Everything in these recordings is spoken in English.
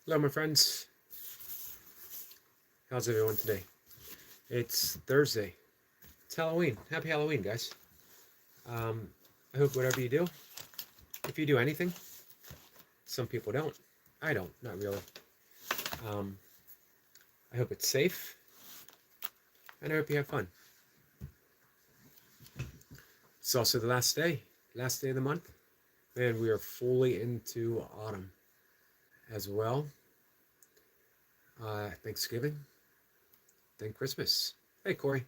Hello, my friends. How's everyone today? It's Thursday. It's Halloween. Happy Halloween, guys. Um, I hope whatever you do, if you do anything, some people don't. I don't, not really. Um, I hope it's safe, and I hope you have fun. It's also the last day of the month, and we are fully into autumn as well. Thanksgiving, then Christmas. Hey, Corey.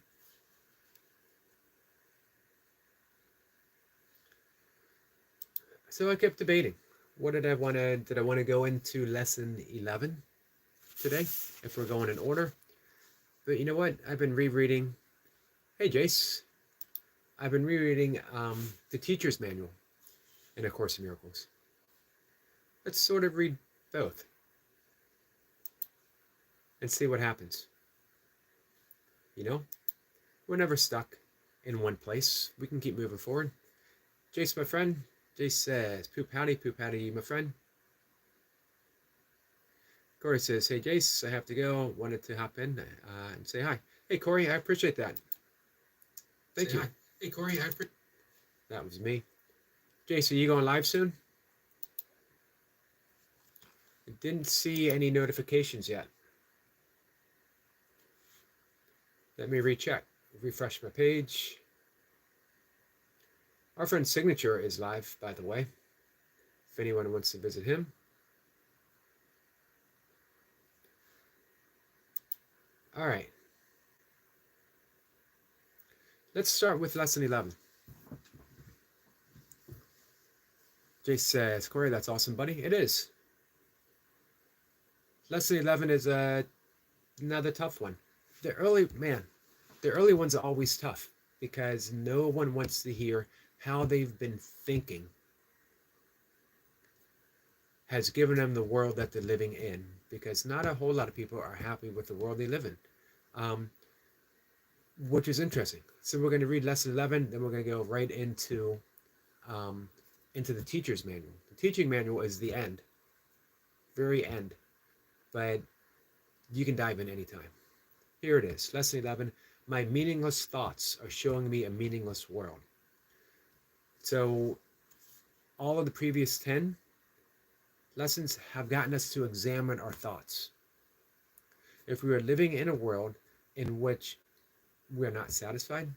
So I kept debating. What did I want to? Did I want to go into lesson 11 today? If we're going in order, but you know what? I've been rereading. Hey, Jace. I've been rereading the Teacher's Manual in A Course in Miracles. Let's sort of read both and see what happens. You know, we're never stuck in one place. We can keep moving forward. Jace, my friend. Jace says, poop howdy, my friend. Corey says, hey, Jace, I have to go. Wanted to hop in and say hi. Hey, Corey, I appreciate that. Thank you. Hi. Hey, Corey, that was me. Jace, are you going live soon? I didn't see any notifications yet. Let me recheck. Refresh my page. Our friend Signature is live, by the way, if anyone wants to visit him. All right. Let's start with lesson 11. Jace says, Corey, that's awesome, buddy. It is. Lesson 11 is another tough one. The early ones are always tough because no one wants to hear how they've been thinking has given them the world that they're living in, because not a whole lot of people are happy with the world they live in, which is interesting. So we're going to read lesson 11, then we're going to go right into the teacher's manual. The teaching manual is the end, very end, but you can dive in anytime. Here it is, lesson 11. My meaningless thoughts are showing me a meaningless world. So all of the previous 10 lessons have gotten us to examine our thoughts. If we are living in a world in which we're not satisfied,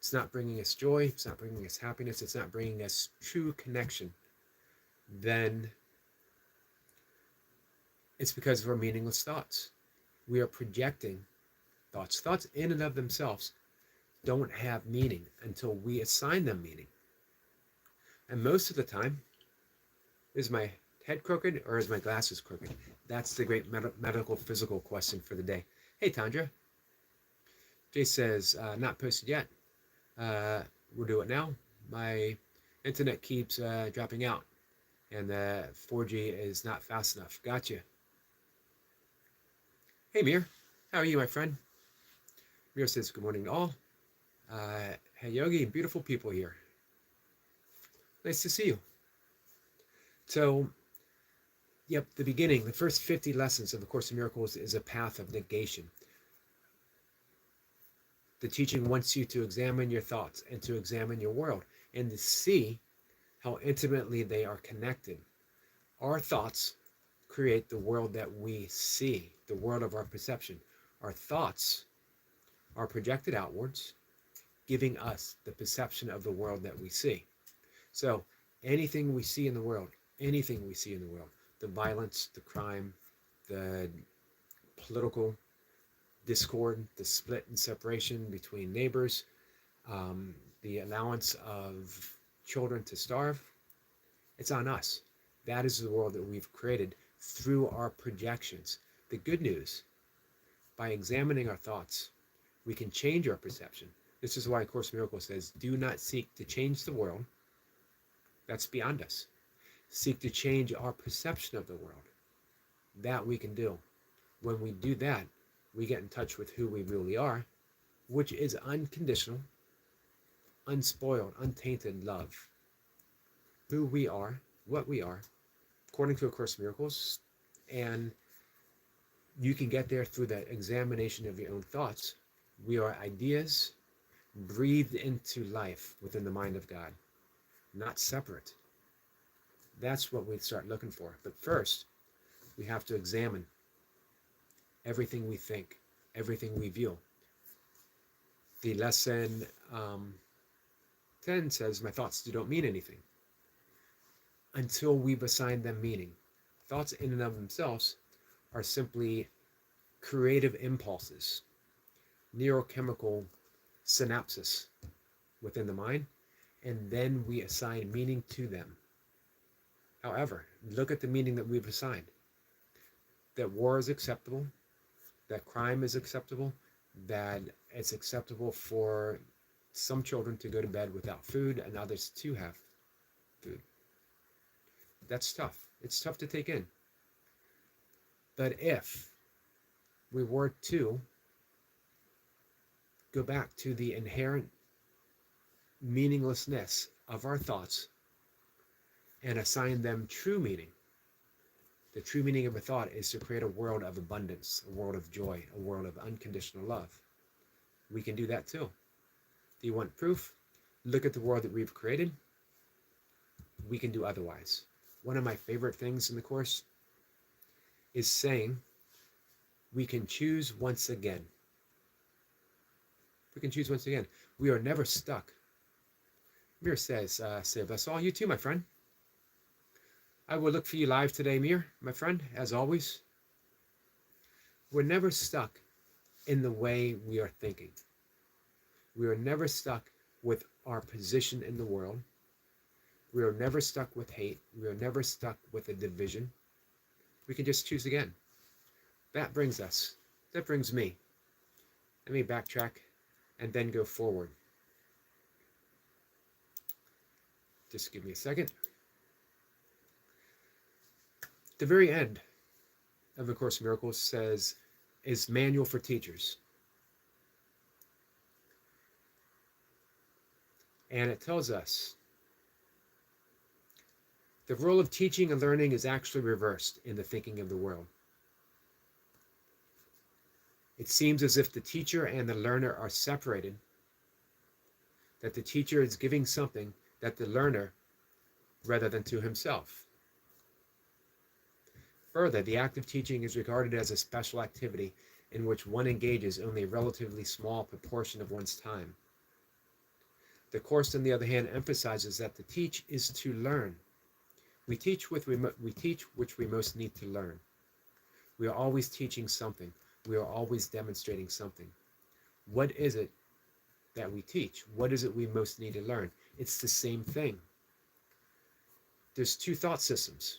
it's not bringing us joy, it's not bringing us happiness, it's not bringing us true connection, then it's because of our meaningless thoughts. We are projecting thoughts. Thoughts in and of themselves don't have meaning until we assign them meaning. And most of the time, is my head crooked or is my glasses crooked? That's the great medical physical question for the day. Hey, Tandra. Jay says, not posted yet. We'll do it now. My internet keeps dropping out, and the 4G is not fast enough. Gotcha. Hey, Mir. How are you, my friend? Mir says, good morning to all. Hey, Yogi, beautiful people here. Nice to see you. So, yep, the beginning, the first 50 lessons of the Course in Miracles is a path of negation. The teaching wants you to examine your thoughts and to examine your world and to see how intimately they are connected. Our thoughts create the world that we see, the world of our perception. Our thoughts are projected outwards, giving us the perception of the world that we see. So anything we see in the world, the violence, the crime, the political discord, the split and separation between neighbors, the allowance of children to starve, it's on us. That is the world that we've created through our projections. The good news, by examining our thoughts, we can change our perception. This is why A Course in Miracles says, do not seek to change the world. That's beyond us. Seek to change our perception of the world. That we can do. When we do that, we get in touch with who we really are, which is unconditional, unspoiled, untainted love. Who we are, what we are, according to A Course in Miracles, And you can get there through the examination of your own thoughts. We are ideas breathed into life within the mind of God, not separate. That's what we start looking for. But first, we have to examine everything we think, everything we view. The lesson 10 says, my thoughts don't mean anything until we've assigned them meaning. Thoughts in and of themselves are simply creative impulses, neurochemical synapses within the mind, and then we assign meaning to them. However, look at the meaning that we've assigned. That war is acceptable, that crime is acceptable, that it's acceptable for some children to go to bed without food and others to have food. That's tough. It's tough to take in. But if we were to go back to the inherent meaninglessness of our thoughts and assign them true meaning, the true meaning of a thought is to create a world of abundance, a world of joy, a world of unconditional love. We can do that too. Do you want proof? Look at the world that we've created. We can do otherwise. One of my favorite things in the Course is saying we can choose once again. We can choose once again. We are never stuck. Mir says, Siv, I saw you too, my friend. I will look for you live today, Mir, my friend, as always. We're never stuck in the way we are thinking. We are never stuck with our position in the world. We are never stuck with hate. We are never stuck with a division. We can just choose again. That brings me. Let me backtrack and then go forward. Just give me a second. The very end of A Course in Miracles says, is manual for teachers. And it tells us the role of teaching and learning is actually reversed in the thinking of the world. It seems as if the teacher and the learner are separated, that the teacher is giving something that the learner rather than to himself. Further, the act of teaching is regarded as a special activity in which one engages only a relatively small proportion of one's time. The Course, on the other hand, emphasizes that to teach is to learn. We teach which we most need to learn. We are always teaching something. We are always demonstrating something. What is it that we teach? What is it we most need to learn? It's the same thing. There's two thought systems.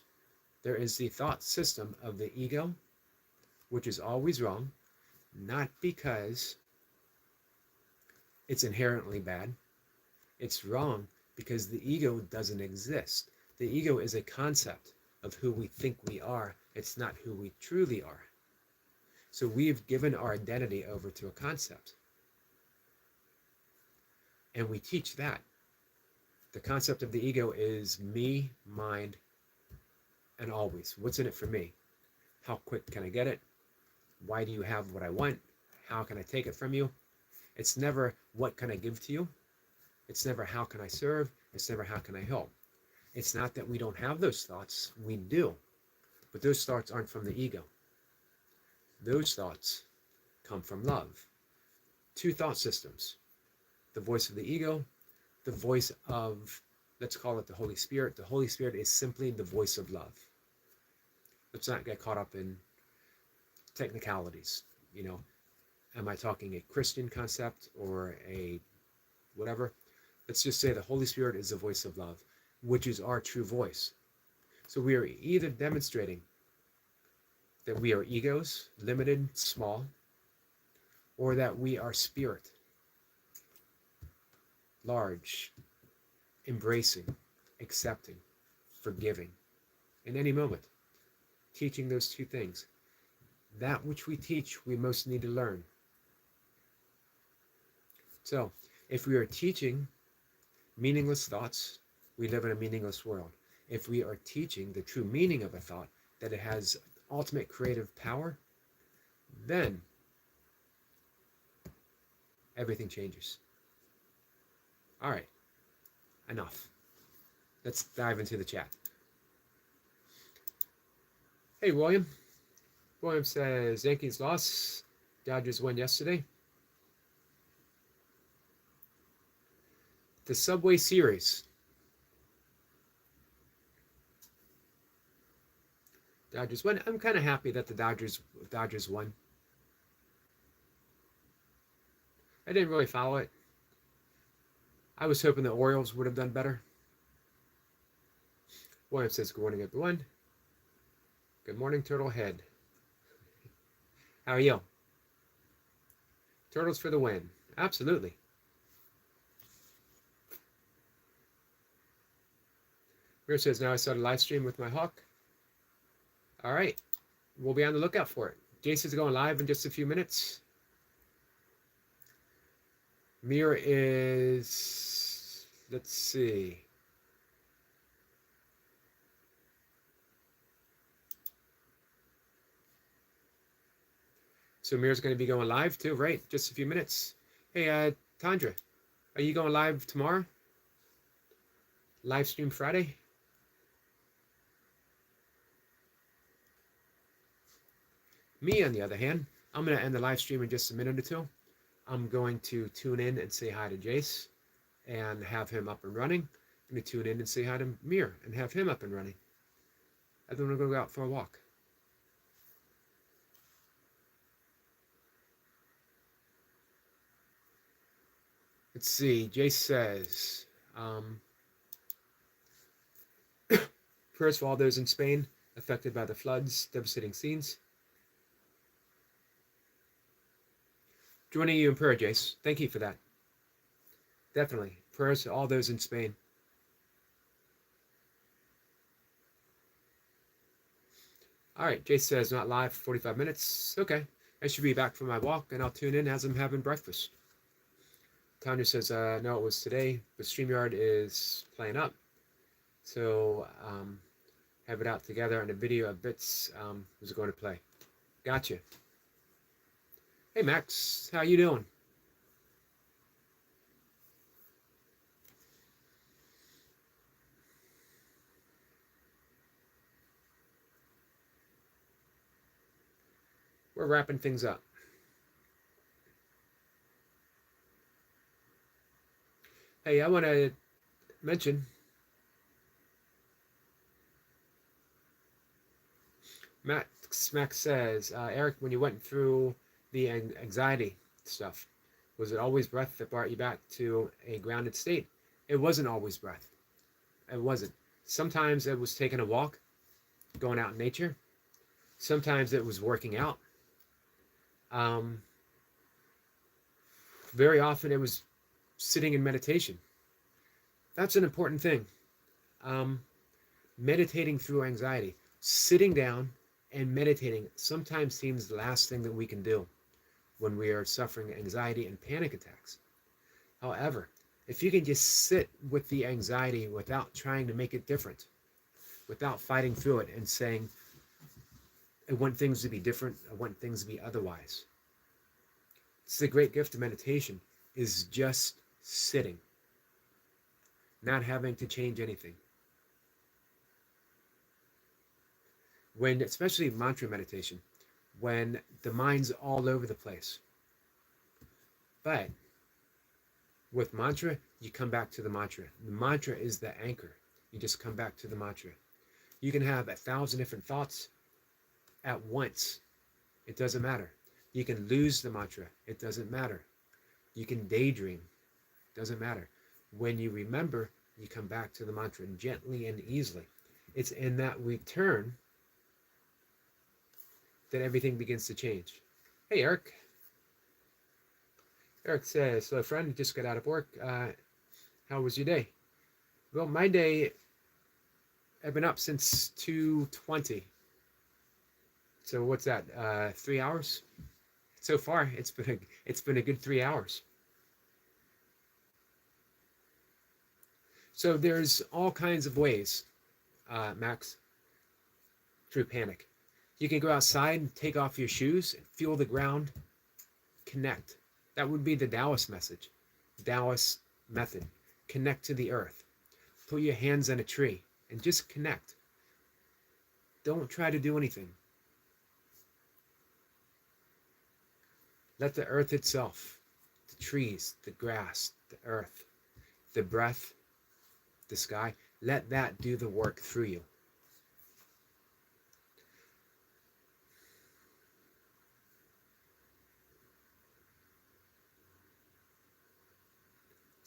There is the thought system of the ego, which is always wrong, not because it's inherently bad. It's wrong because the ego doesn't exist. The ego is a concept of who we think we are. It's not who we truly are. So we've given our identity over to a concept. And we teach that. The concept of the ego is me, mind, and always. What's in it for me? How quick can I get it? Why do you have what I want? How can I take it from you? It's never what can I give to you? It's never how can I serve? It's never how can I help? It's not that we don't have those thoughts. We do. But those thoughts aren't from the ego. Those thoughts come from love. Two thought systems. The voice of the ego, the voice of, let's call it the Holy Spirit. The Holy Spirit is simply the voice of love. Let's not get caught up in technicalities. Am I talking a Christian concept or a whatever? Let's just say the Holy Spirit is the voice of love, which is our true voice. So we are either demonstrating that we are egos, limited, small, or that we are spirit, large, embracing, accepting, forgiving, in any moment, teaching those two things. That which we teach, we most need to learn. So, if we are teaching meaningless thoughts, we live in a meaningless world. If we are teaching the true meaning of a thought, that it has ultimate creative power, then everything changes. All right, enough. Let's dive into the chat. Hey, William. William says Yankees lost. Dodgers won yesterday. The Subway Series. Dodgers won. I'm kind of happy that the Dodgers won. I didn't really follow it. I was hoping the Orioles would have done better. William says, good morning, everyone. Good morning, Turtle Head. How are you? Turtles for the win. Absolutely. Mir says, now I started live stream with my hawk. All right. We'll be on the lookout for it. Jason's going live in just a few minutes. Mir is, let's see. So Mir's going to be going live too, right? Just a few minutes. Hey, Tandra, are you going live tomorrow? Live stream Friday? Me, on the other hand, I'm going to end the live stream in just a minute or two. I'm going to tune in and say hi to Jace and have him up and running. I'm going to tune in and say hi to Mir and have him up and running. And then we're going to go out for a walk. Let's see. Jace says, prayers for all those in Spain affected by the floods, devastating scenes. Joining you in prayer, Jace. Thank you for that. Definitely. Prayers to all those in Spain. All right. Jace says not live for 45 minutes. Okay. I should be back from my walk, and I'll tune in as I'm having breakfast. Tanya says, no, it was today, but StreamYard is playing up. So have it out together, and a video of bits is going to play. Gotcha. Hey, Max. How you doing? We're wrapping things up. Hey, I want to mention Max says, Eric, when you went through the anxiety stuff, was it always breath that brought you back to a grounded state? It wasn't always breath. It wasn't. Sometimes it was taking a walk, going out in nature. Sometimes it was working out. Very often it was sitting in meditation. That's an important thing. Meditating through anxiety. Sitting down and meditating sometimes seems the last thing that we can do when we are suffering anxiety and panic attacks. However, if you can just sit with the anxiety without trying to make it different, without fighting through it and saying, I want things to be different, I want things to be otherwise. It's the great gift of meditation, is just sitting, not having to change anything. When, especially mantra meditation, when the mind's all over the place. But with mantra, you come back to the mantra. The mantra is the anchor. You just come back to the mantra. You can have 1,000 different thoughts at once. It doesn't matter. You can lose the mantra. It doesn't matter. You can daydream. It doesn't matter. When you remember, you come back to the mantra gently and easily. It's in that return that everything begins to change. Hey, Eric. Eric says, so a friend just got out of work. How was your day? Well, my day, I've been up since 2:20. So what's that? 3 hours? So far, it's been a good 3 hours. So there's all kinds of ways, Max, through panic. You can go outside and take off your shoes and feel the ground, connect. That would be the Taoist message, Taoist method. Connect to the earth. Put your hands on a tree and just connect. Don't try to do anything. Let the earth itself, the trees, the grass, the earth, the breath, the sky, let that do the work through you.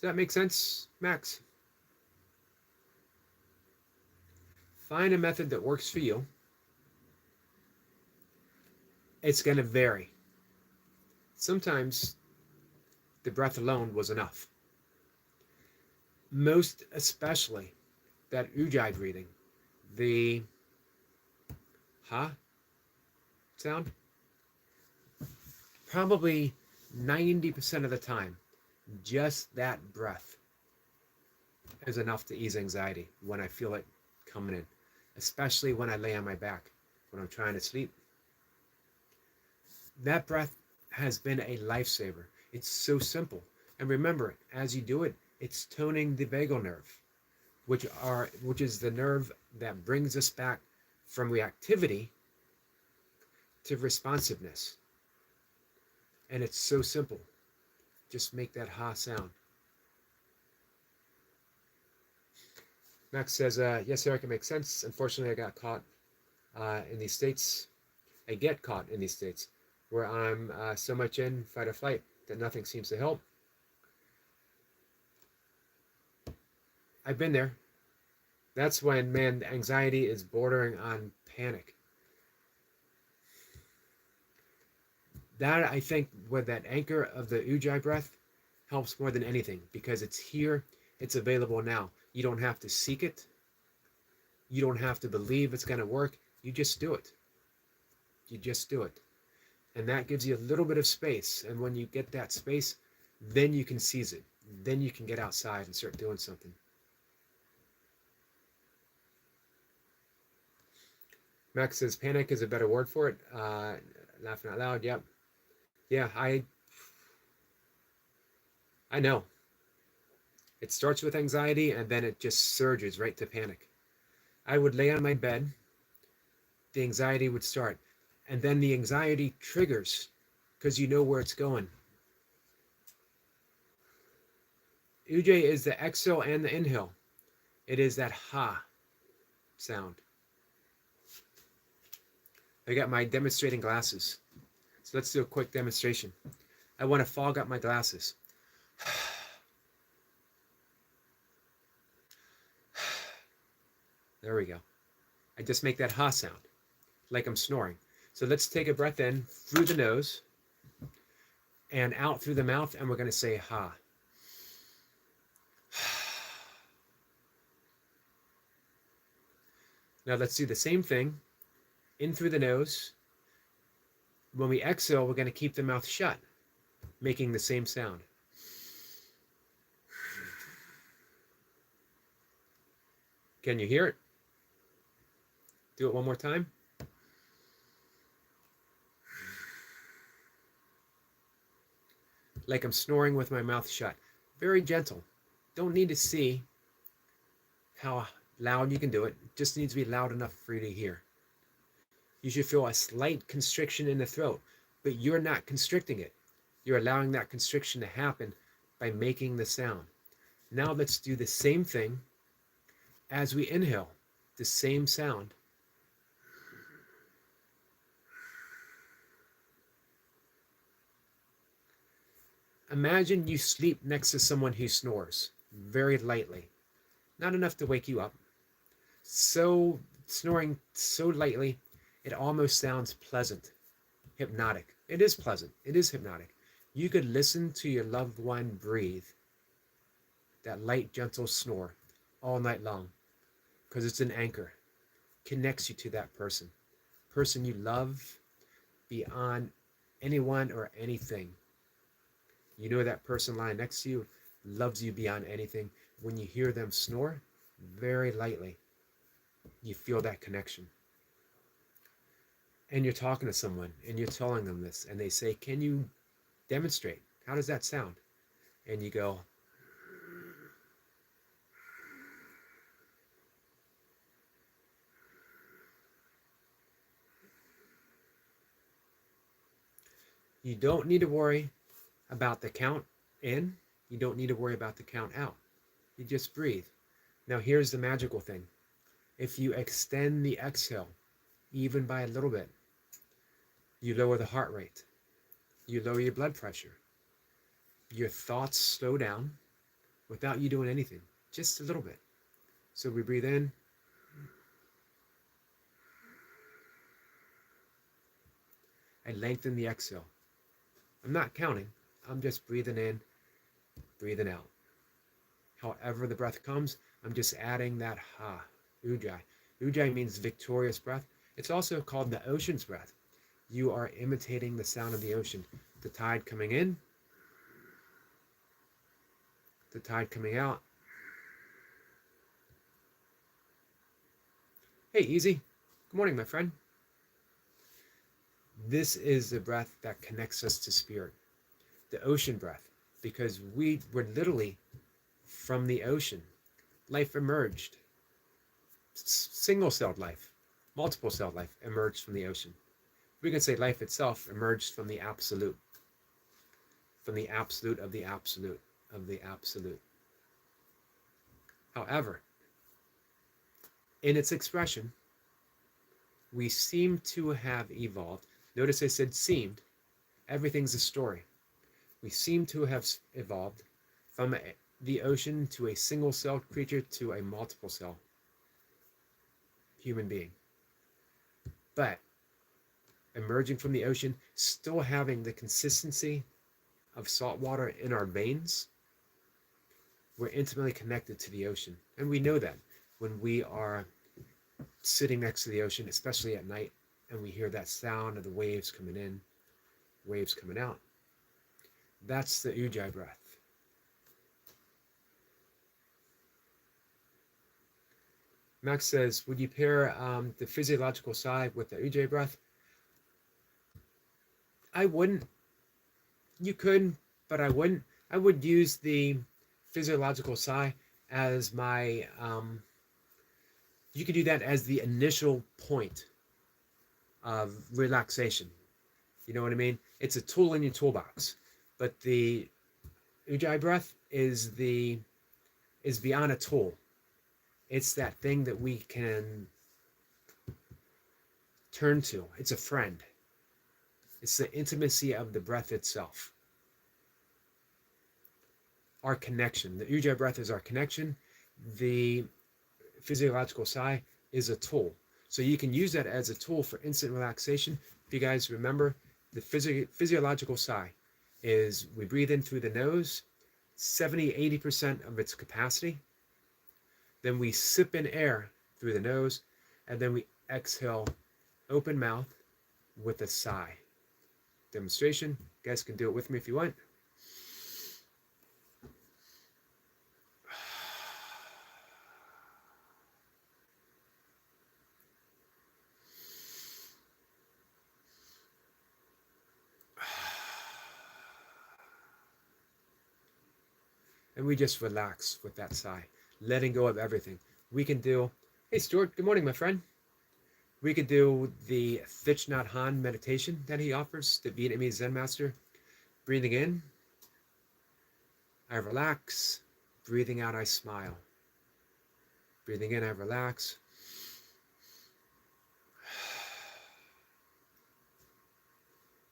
Does that make sense, Max? Find a method that works for you. It's going to vary. Sometimes the breath alone was enough. Most especially that ujjayi breathing, the ha sound, probably 90% of the time, just that breath is enough to ease anxiety when I feel it coming in, especially when I lay on my back, when I'm trying to sleep. That breath has been a lifesaver. It's so simple. And remember, as you do it, it's toning the vagal nerve, which is the nerve that brings us back from reactivity to responsiveness. And it's so simple. Just make that ha sound. Max says, yes, Eric, it makes sense. Unfortunately, I got caught in these states. I get caught in these states where I'm so much in fight or flight that nothing seems to help. I've been there. That's when, man, anxiety is bordering on panic. That, I think, with that anchor of the ujjayi breath helps more than anything, because it's here, it's available now. You don't have to seek it. You don't have to believe it's going to work. You just do it. You just do it. And that gives you a little bit of space. And when you get that space, then you can seize it. Then you can get outside and start doing something. Max says, panic is a better word for it. Laughing out loud, yep. Yeah, I know. It starts with anxiety and then it just surges right to panic. I would lay on my bed, the anxiety would start, and then the anxiety triggers because you know where it's going. Ujjayi is the exhale and the inhale. It is that ha sound. I got my demonstrating glasses. So let's do a quick demonstration. I want to fog up my glasses. There we go. I just make that ha sound, like I'm snoring. So let's take a breath in through the nose and out through the mouth, and we're going to say ha. Now let's do the same thing, in through the nose. When we exhale, we're going to keep the mouth shut, making the same sound. Can you hear it? Do it one more time. Like I'm snoring with my mouth shut. Very gentle. Don't need to see how loud you can do it. It just needs to be loud enough for you to hear. You should feel a slight constriction in the throat, but you're not constricting it. You're allowing that constriction to happen by making the sound. Now let's do the same thing as we inhale, the same sound. Imagine you sleep next to someone who snores very lightly, not enough to wake you up. So snoring so lightly, it almost sounds pleasant, hypnotic. It is pleasant. It is hypnotic. You could listen to your loved one breathe, that light, gentle snore, all night long, because it's an anchor, connects you to that person you love beyond anyone or anything. You know that person lying next to you loves you beyond anything. When you hear them snore, very lightly, you feel that connection. and you're talking to someone and you're telling them this, and they say, can you demonstrate? How does that sound? And you go, you don't need to worry about the count in. You don't need to worry about the count out. You just breathe. Now, here's the magical thing. If you extend the exhale, even by a little bit, you lower the heart rate. You lower your blood pressure. Your thoughts slow down without you doing anything, just a little bit. So we breathe in. And lengthen the exhale. I'm not counting. I'm just breathing in, breathing out. However the breath comes, I'm just adding that ha, ujjayi. Ujjayi means victorious breath. It's also called the ocean's breath. You are imitating the sound of the ocean. The tide coming in, the tide coming out. Hey, Easy. Good morning, my friend. This is the breath that connects us to spirit, the ocean breath, because we were literally from the ocean. Life emerged. Single-celled life, multiple-celled life emerged from the ocean. We can say life itself emerged from the absolute of the absolute of the absolute. However, in its expression, we seem to have evolved. Notice I said seemed. Everything's a story. We seem to have evolved from the ocean to a single-celled creature to a multiple-cell human being. But emerging from the ocean, still having the consistency of salt water in our veins, we're intimately connected to the ocean. And we know that when we are sitting next to the ocean, especially at night, and we hear that sound of the waves coming in, waves coming out. That's the ujjayi breath. Max says, would you pair the physiological sigh with the ujjayi breath? I wouldn't. You could, but I wouldn't. I would use the physiological sigh as my, you could do that as the initial point of relaxation. You know what I mean? It's a tool in your toolbox. But the ujjayi breath is beyond a tool. It's that thing that we can turn to. It's a friend. It's the intimacy of the breath itself. Our connection. The ujjayi breath is our connection. The physiological sigh is a tool. So you can use that as a tool for instant relaxation. If you guys remember, the physiological sigh is we breathe in through the nose, 70-80% of its capacity. Then we sip in air through the nose, and then we exhale open mouth with a sigh. Demonstration. You guys can do it with me if you want. And we just relax with that sigh, letting go of everything. We can do, hey Stuart, good morning, my friend. We could do the Thich Nhat Hanh meditation that he offers, the Vietnamese Zen master. Breathing in, I relax. Breathing out, I smile. Breathing in, I relax.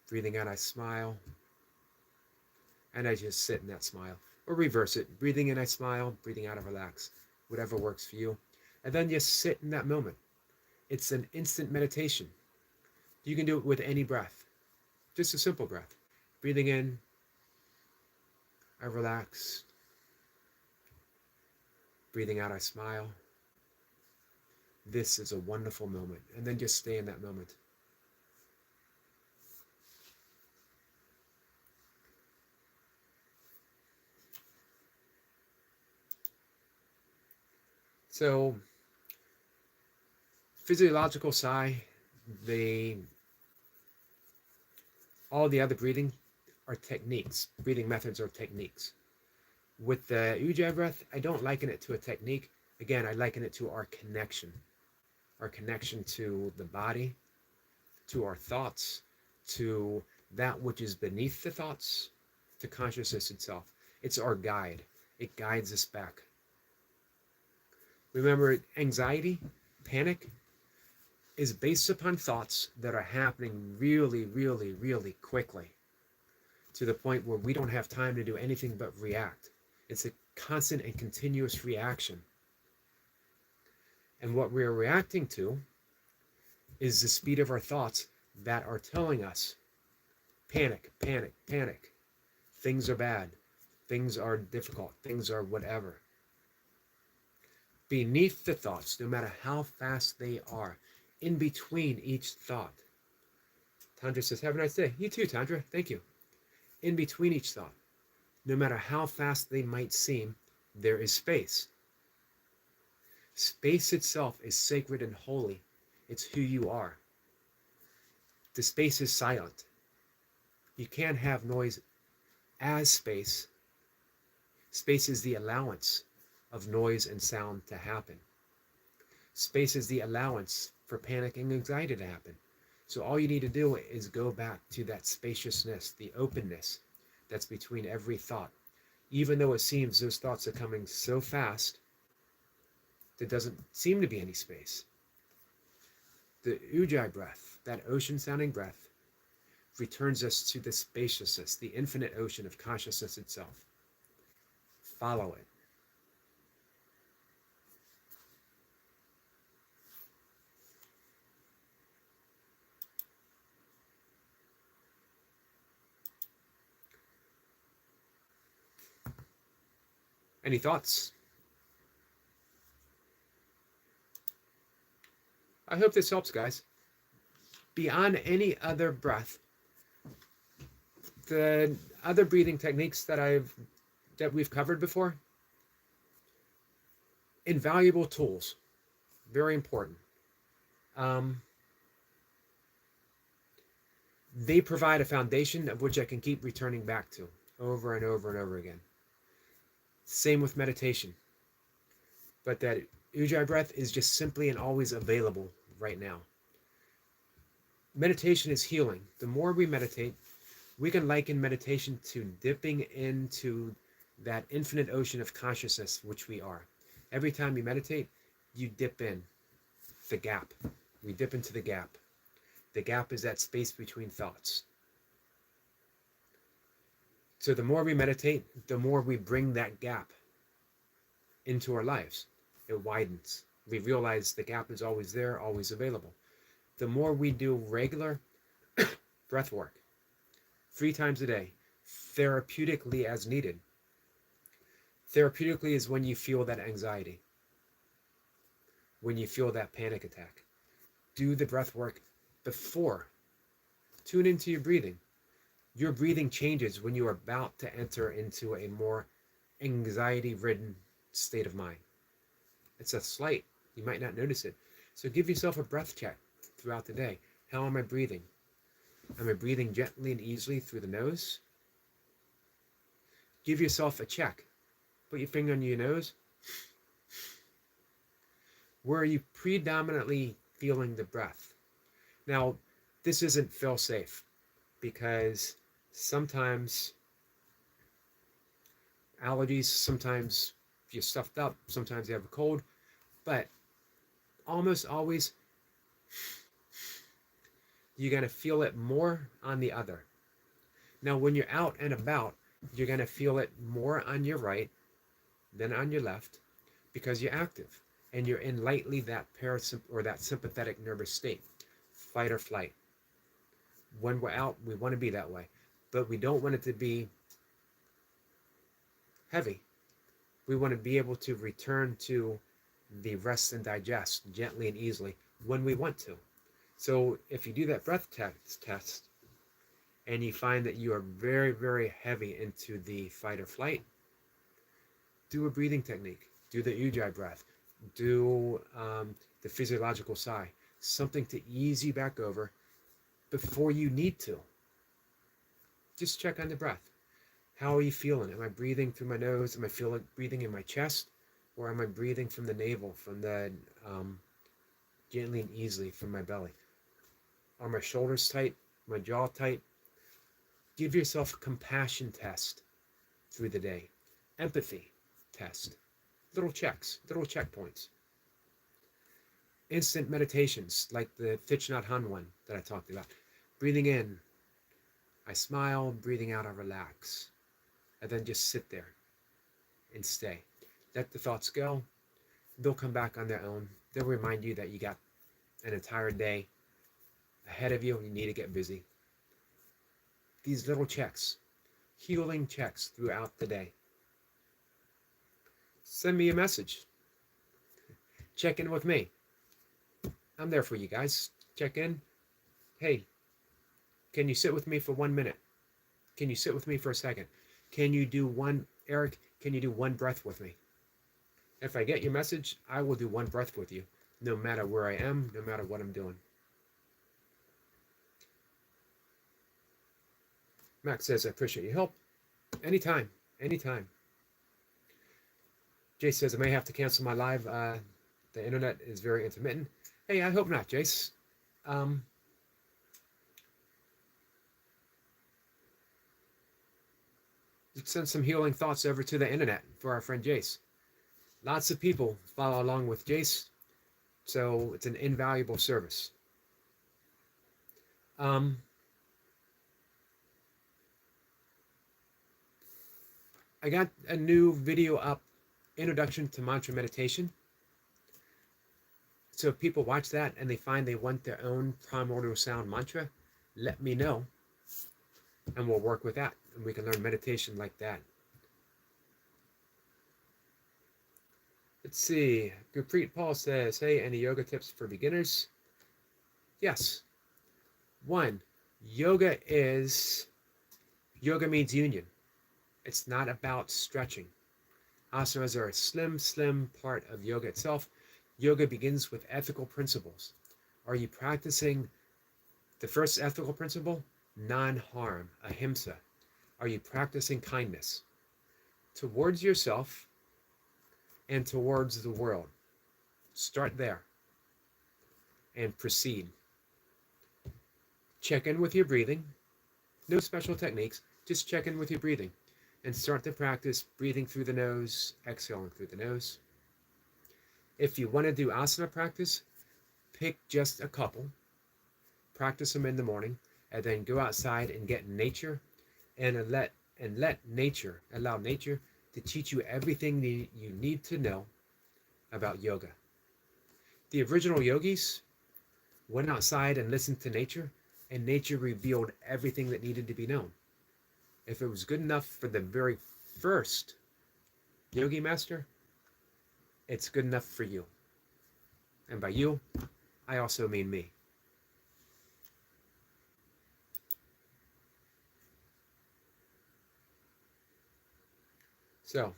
Breathing out, I smile. And I just sit in that smile. Or reverse it. Breathing in, I smile. Breathing out, I relax. Whatever works for you. And then just sit in that moment. It's an instant meditation. You can do it with any breath. Just a simple breath. Breathing in, I relax. Breathing out, I smile. This is a wonderful moment. And then just stay in that moment. So, physiological sigh, the All the other breathing are techniques. Breathing methods are techniques. With the Ujjayi breath, I don't liken it to a technique. Again, I liken it to our connection to the body, to our thoughts, to that which is beneath the thoughts, to consciousness itself. It's our guide. It guides us back. Remember, anxiety, panic, is based upon thoughts that are happening really, really, really quickly to the point where we don't have time to do anything but react. It's a constant and continuous reaction. And what we're reacting to is the speed of our thoughts that are telling us panic, panic, panic. Things are bad. Things are difficult. Things are whatever. Beneath the thoughts, no matter how fast they are, in between each thought. Tandra says, have a nice day. You too, Tandra. Thank you. In between each thought, no matter how fast they might seem, there is space. Space itself is sacred and holy. It's who you are. The space is silent. You can't have noise as space. Space is the allowance of noise and sound to happen. Space is the allowance for panic and anxiety to happen. So all you need to do is go back to that spaciousness, the openness that's between every thought. Even though it seems those thoughts are coming so fast, there doesn't seem to be any space. The Ujjayi breath, that ocean-sounding breath, returns us to the spaciousness, the infinite ocean of consciousness itself. Follow it. Any thoughts? I hope this helps, guys. Beyond any other breath, the other breathing techniques that we've covered before, invaluable tools, very important. They provide a foundation of which I can keep returning back to over and over and over again. Same with meditation. But that Ujjayi breath is just simply and always available right now. Meditation is healing. The more we meditate, we can liken meditation to dipping into that infinite ocean of consciousness which we are. Every time you meditate, you dip in the gap. We dip into the gap. The gap is that space between thoughts. So the more we meditate, the more we bring that gap into our lives. It widens. We realize the gap is always there, always available. The more we do regular breath work, 3 times a day, therapeutically as needed. Therapeutically is when you feel that anxiety, when you feel that panic attack. Do the breath work before. Tune into your breathing. Your breathing changes when you are about to enter into a more anxiety-ridden state of mind. It's a slight. You might not notice it. So give yourself a breath check throughout the day. How am I breathing? Am I breathing gently and easily through the nose? Give yourself a check. Put your finger on your nose. Where are you predominantly feeling the breath? Now, this isn't fail-safe because sometimes allergies, sometimes you're stuffed up, sometimes you have a cold, but almost always you're going to feel it more on the other. Now, when you're out and about, you're going to feel it more on your right than on your left because you're active and you're in lightly that that sympathetic nervous state, fight or flight. When we're out, we want to be that way, but we don't want it to be heavy. We want to be able to return to the rest and digest gently and easily when we want to. So if you do that breath test and you find that you are very, very heavy into the fight or flight, do a breathing technique. Do the Ujjayi breath. Do the Physiological Sigh. Something to ease you back over before you need to. Just check on the breath. How are you feeling? Am I breathing through my nose? Am I feeling breathing in my chest? Or am I breathing from the navel, from the gently and easily from my belly? Are my shoulders tight? My jaw tight? Give yourself a compassion test through the day. Empathy test. Little checks, little checkpoints. Instant meditations like the Thich Nhat Hanh one that I talked about. Breathing in, I smile. Breathing out, I relax. And then just sit there and stay. Let the thoughts go. They'll come back on their own. They'll remind you that you got an entire day ahead of you. You need to get busy. These little checks, healing checks throughout the day. Send me a message. Check in with me. I'm there for you guys. Check in. Hey, can you sit with me for 1 minute? Can you sit with me for a second? Can you do one, Eric, can you do one breath with me? If I get your message, I will do one breath with you, no matter where I am, no matter what I'm doing. Max says, I appreciate your help. Anytime, anytime. Jace says, I may have to cancel my live. The internet is very intermittent. Hey, I hope not, Jace. Let's send some healing thoughts over to the internet for our friend Jace. Lots of people follow along with Jace, so it's an invaluable service. I got a new video up, Introduction to Mantra Meditation. So if people watch that and they find they want their own primordial sound mantra, let me know, and we'll work with that, and we can learn meditation like that. Let's see. Gurpreet Paul says, hey, any yoga tips for beginners? Yes. One, yoga means union. It's not about stretching. Asanas are a slim part of yoga itself. Yoga begins with ethical principles. Are you practicing the first ethical principle? Non-harm, ahimsa. Are you practicing kindness towards yourself and towards the world? Start there and proceed. Check in with your breathing. No special techniques, just check in with your breathing and start to practice breathing through the nose, exhaling through the nose. If you want to do asana practice, pick just a couple, practice them in the morning, and then go outside and get in nature and allow nature to teach you everything you need to know about yoga. The original yogis went outside and listened to nature, and nature revealed everything that needed to be known. If it was good enough for the very first yogi master, it's good enough for you. And by you, I also mean me. So,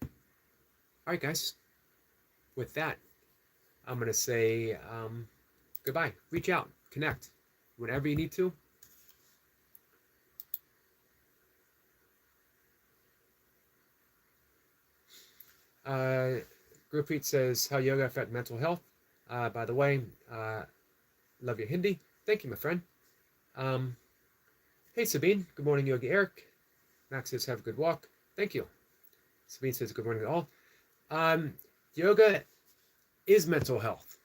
all right, guys. With that, I'm going to say goodbye. Reach out, connect, whenever you need to. Gurpreet says, how yoga affect mental health. By the way, love your Hindi. Thank you, my friend. Hey, Sabine. Good morning, Yogi Eric. Max says, have a good walk. Thank you. Sabine says, good morning to all. Yoga is mental health.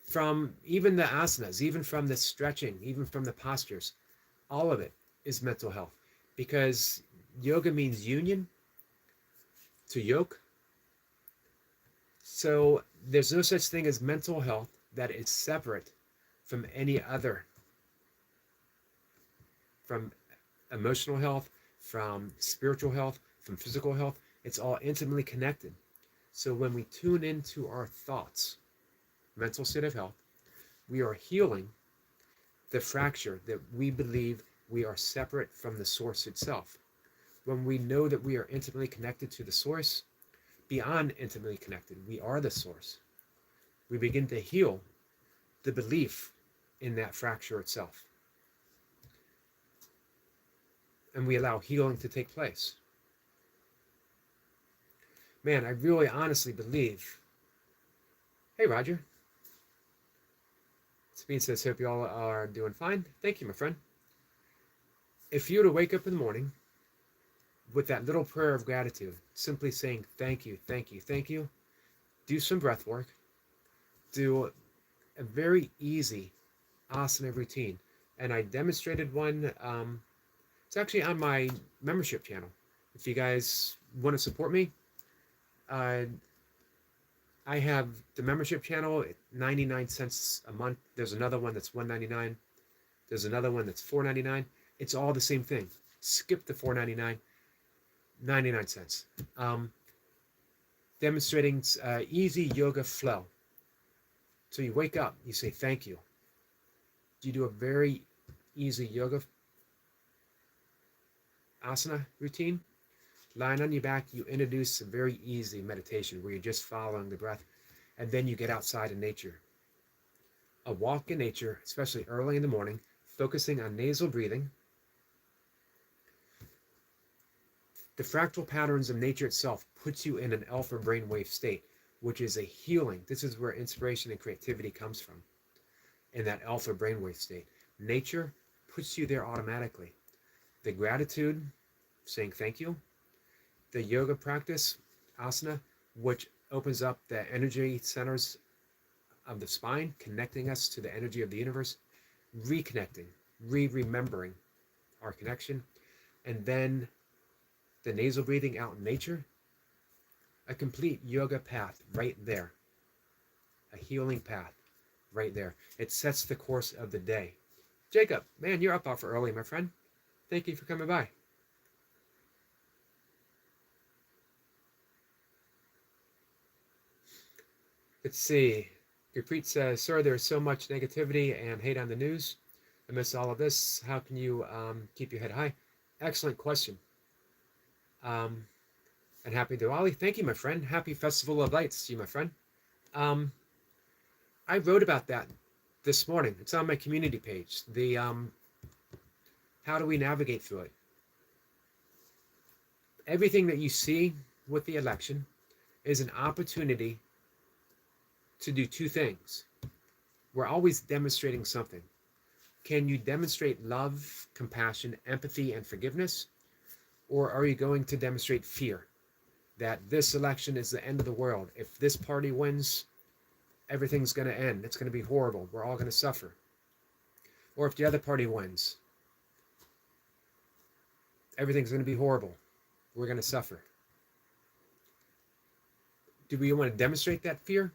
From even the asanas, even from the stretching, even from the postures, all of it is mental health. Because yoga means union, to yoke. So there's no such thing as mental health that is separate from any other, from emotional health, from spiritual health, from physical health. It's all intimately connected. So when we tune into our thoughts, mental state of health, we are healing the fracture that we believe we are separate from the source itself. When we know that we are intimately connected to the source, beyond intimately connected, we are the source. We begin to heal the belief in that fracture itself. and we allow healing to take place. Man, I really honestly believe. Hey, Roger. Speed says, hope you all are doing fine. Thank you, my friend. If you were to wake up in the morning with that little prayer of gratitude, simply saying thank you, thank you, thank you, do some breath work, do a very easy asana routine. And I demonstrated one. It's actually on my membership channel. If you guys want to support me, uh, I have the membership channel at 99 cents a month. There's another one that's $1.99. There's another one that's $4.99. It's all the same thing. Skip the $4.99, 99 cents. Demonstrating easy yoga flow. So you wake up, you say thank you. You do a very easy yoga asana routine. Lying on your back, you introduce a very easy meditation where you're just following the breath, and then you get outside in nature. A walk in nature, especially early in the morning, focusing on nasal breathing. The fractal patterns of nature itself puts you in an alpha brainwave state, which is a healing. This is where inspiration and creativity comes from, in that alpha brainwave state. Nature puts you there automatically. The gratitude, saying thank you, the yoga practice, asana, which opens up the energy centers of the spine, connecting us to the energy of the universe, reconnecting, remembering our connection, and then the nasal breathing out in nature, a complete yoga path right there, a healing path right there. It sets the course of the day. Jacob, man, you're up awful early, my friend. Thank you for coming by. Let's see. Gurpreet says, sir, there's so much negativity and hate on the news. Amidst all of this, how can you keep your head high? Excellent question. And happy Diwali. Thank you, my friend. Happy Festival of Lights to you, my friend. I wrote about that this morning. It's on my community page. The how do we navigate through it? Everything that you see with the election is an opportunity to do two things. We're always demonstrating something. Can you demonstrate love, compassion, empathy, and forgiveness? Or are you going to demonstrate fear? That this election is the end of the world. If this party wins, everything's going to end. It's going to be horrible. We're all going to suffer. Or if the other party wins, everything's going to be horrible. We're going to suffer. Do we want to demonstrate that fear?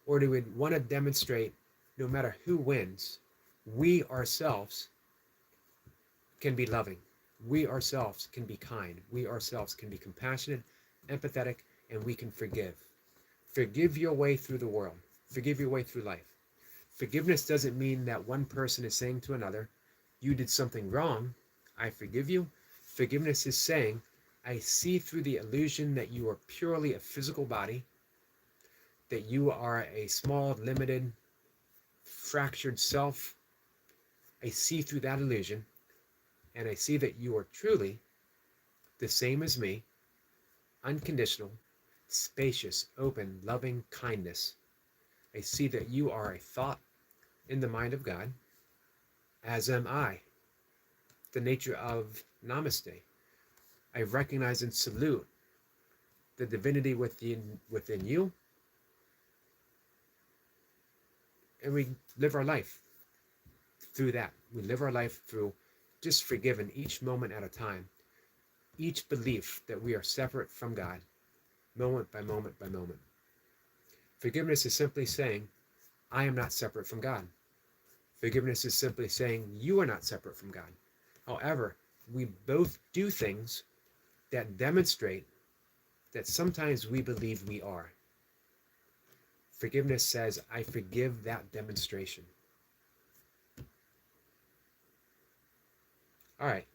Or do we want to demonstrate, no matter who wins, we ourselves can be loving. We ourselves can be kind. We ourselves can be compassionate, empathetic, and we can forgive. Forgive your way through the world. Forgive your way through life. Forgiveness doesn't mean that one person is saying to another, you did something wrong, I forgive you. Forgiveness is saying, I see through the illusion that you are purely a physical body, that you are a small, limited, fractured self. I see through that illusion, and I see that you are truly the same as me, unconditional, spacious, open, loving kindness. I see that you are a thought in the mind of God, as am I. The nature of Namaste. I recognize and salute the divinity within you, and we live our life through that. We live our life through just forgiving each moment at a time, each belief that we are separate from God, moment by moment by moment. Forgiveness is simply saying, I am not separate from God. Forgiveness is simply saying, you are not separate from God. However, we both do things that demonstrate that sometimes we believe we are. Forgiveness says, I forgive that demonstration. All right.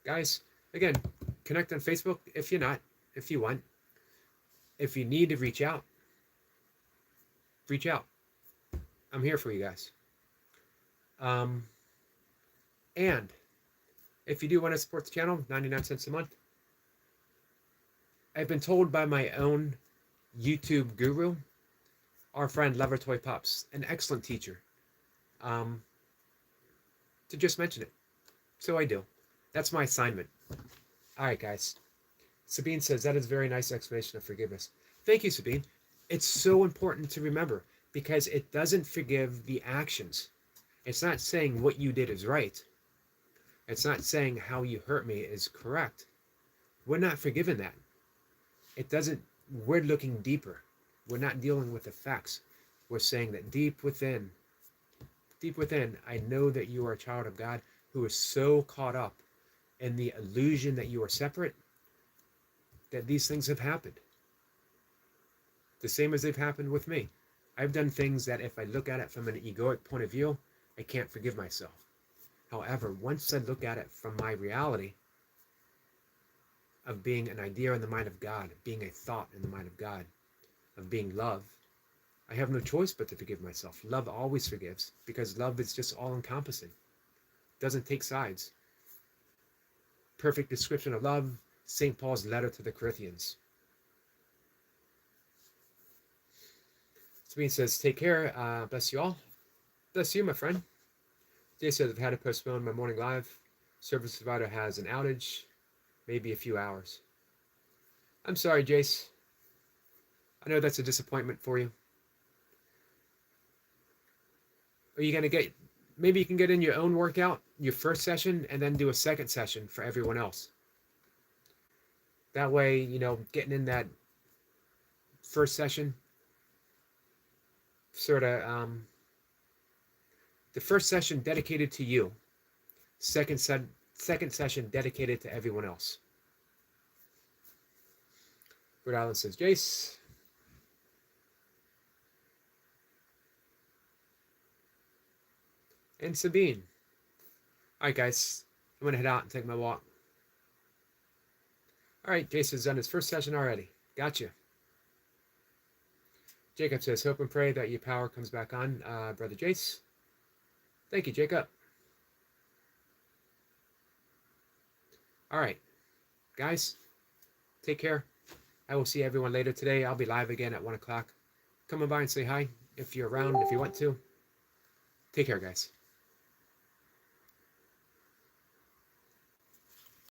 Guys, again, connect on Facebook if you're not, if you want. If you need to reach out, reach out. I'm here for you guys. And If you do want to support the channel, 99 cents a month. I've been told by my own YouTube guru, our friend Lever Toy Pops, an excellent teacher, to just mention it. So I do. That's my assignment. All right, guys. Sabine says, that is a very nice explanation of forgiveness. Thank you, Sabine. It's so important to remember because it doesn't forgive the actions. It's not saying what you did is right. It's not saying how you hurt me is correct. We're not forgiven that. It doesn't, we're looking deeper. We're not dealing with the facts. We're saying that deep within, I know that you are a child of God who is so caught up in the illusion that you are separate that these things have happened. The same as they've happened with me. I've done things that if I look at it from an egoic point of view, I can't forgive myself. However, once I look at it from my reality of being an idea in the mind of God, being a thought in the mind of God, of being love, I have no choice but to forgive myself. Love always forgives because love is just all-encompassing. Doesn't take sides. Perfect description of love, St. Paul's letter to the Corinthians. Sabine says, take care. Bless you all. Bless you, my friend. Jay says, I've had to postpone my morning live. Service provider has an outage. Maybe a few hours. I'm sorry, Jace. I know that's a disappointment for you. Are you going to get, maybe you can get in your own workout, your first session, and then do a second session for everyone else. That way, you know, getting in that first session, sort of, the first session dedicated to you. Second session dedicated to everyone else. Rhode Island says, Jace. And Sabine. All right, guys. I'm going to head out and take my walk. All right, Jace has done his first session already. Gotcha. Jacob says, hope and pray that your power comes back on, Brother Jace. Thank you, Jacob. All right, guys, take care. I will see everyone later today. I'll be live again at 1 o'clock. Come on by and say hi if you're around, if you want to. Take care, guys.